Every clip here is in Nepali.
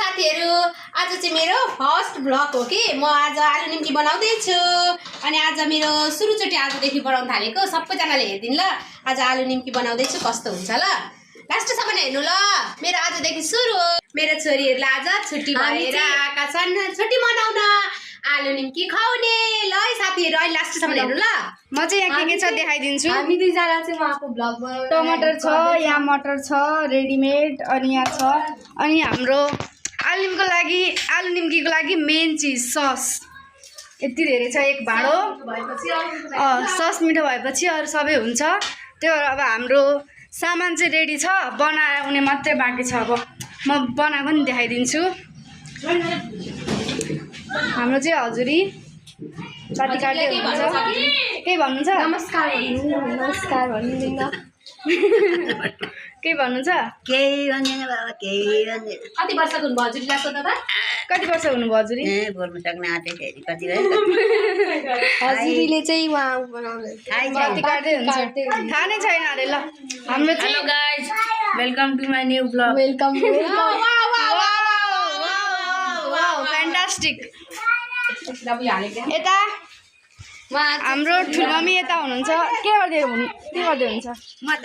साथीहरु, आज चाहिँ मेरो फर्स्ट भ्लग हो कि म आज आलु निम्की बनाउँदै छु अनि आज मेरो सुरुचोटी आजदेखि बनाउन थालेको सबैजनाले हेर्दिन ल। आज आलु निम्की बनाउँदै छु कस्तो हुन्छ ल। लास्टसम्म हेर्नु ल। मेरो आजदेखि सुरु हो। मेरो छोरीहरुले आज छुट्टी भएर आएका छन् छुट्टी मनाउन आलु निम्की खुवाउने। ल साथीहरु अहिले लास्टसम्म हेर्नु ल। म चाहिँ यहाँ के छ देखाइदिन्छु। हामी दुई जना चाहिँ उहाँको ब्लग बनाउँछ। टमाटर छ, यहाँ मटर छ रेडीमेड अनि यहाँ छ अनि हाम्रो आलु निम्कीको लागि मेन चिज सस यति धेरै छ। एक भाँडो सस मिठो भएपछि अरु सबै हुन्छ। त्यो अब हाम्रो सामान चाहिँ रेडी छ, बनाउने मात्रै बाँकी छ। अब म बनाएको नि देखाइदिन्छु। हाम्रो चाहिँ हजुरी साथी काट्दै हुन्छ। के भन्नुहुन्छ? नमस्कार भन्नु के भन्नुहुन्छ? केही भन्दैन बाबा, केही भन्दैन। कति वर्षको हुनु हजुरले लाग्छ दादा? कति वर्ष हुनुभयो हजुरी? बोल्नु सक्ने आँटेखेरि कति हजुरीले चाहिँ उहाँ बनाउँदै साथी काट्दै हुन्छ। थाहा नै छैन अरे ल। हाम्रो चाहिँ guys, welcome to my new blog. Welcome wow fantastic. यता हाम्रो ठुलमम्मी यता हुनुहुन्छ। के गर्दै हुनुहुन्छ? म त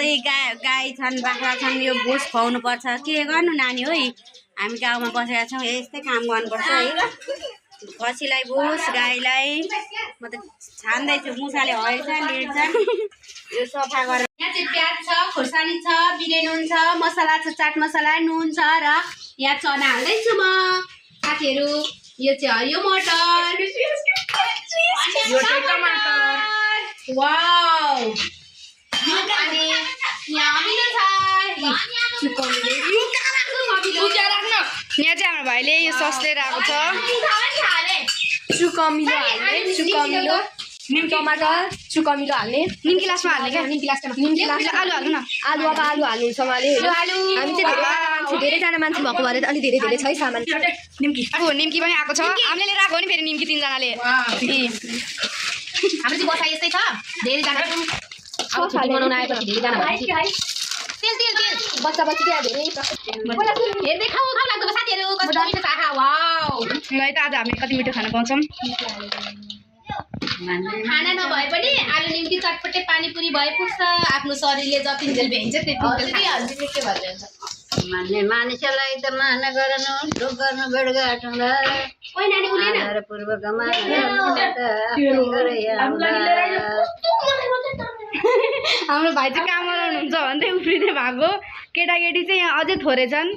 गाई छन् बाख्रा छन्, यो भुस खुवाउनु पर्छ। के गर्नु नानी हो, हामी गाउँमा बसेका छौँ, यस्तै काम गर्नुपर्छ है। खसीलाई भुस, गाईलाई म त छान्दैछु। मुसाले हल्छ लिड्छ, यो सफा गरेर। यहाँ चाहिँ प्याज छ, खोर्सानी छ, बिरे नुन छ, मसला छ, चाट मसला, नुन छ र यहाँ चना हाल्दैछु म। साथीहरु यो चाहिँ हरियो मटर, यो चाहिँ टमाटर। वाउ। अनि यहाँ अमिलो छ। यहाँ चाहिँ हाम्रो भाइले यो सस लिएर आएको छ। चुकमिलो हाल्ने, चुकमिलो टमाटर चुकमिलो हाल्ने। निम्की लास्टमा हाल्ने क्या? निम्की लास्ट आलु हाल्नु न। आलु अब आलु हाल्नु समाले। हामी चाहिँ धेरैजना मान्छे भएको भएर अलि धेरै छ है सामान। निम्की निम्की पनि आएको छ। हामीले लिएर आएको हो नि फेरि निम्की तीनजनाले। हाम्रो चाहिँ बसाइ यस्तै छ। धेरैजना अब छुट्टी मनाउन आएपछि धेरैजना भन्छ। तेल तेल तेल बच्चा त्यहाँ धेरै हेर्दै खाऊ लाग्दो साथीहरु कस्तो मिठो छ। वाउ। ल त आज हामी कति मिठो खाना पाउँछौँ। खाना नभए पनि आलु निम्की चटपटे पानीपुरी भए पुग्छ। आफ्नो शरीरले जतिन्जेल भ्याइन्छ त्यति के भन्छ। मान्ने मानिसलाई त मान गर्नु, ढोक गर्नु भेटघाट हुँदा ओइ नानी उलेन पूर्वक मान आफ्नो गरे हाम्रो भाइ चाहिँ काम गराउनुहुन्छ भन्दै उफ्रिँदै भएको। केटाकेटी चाहिँ यहाँ अझै थोरै छन्।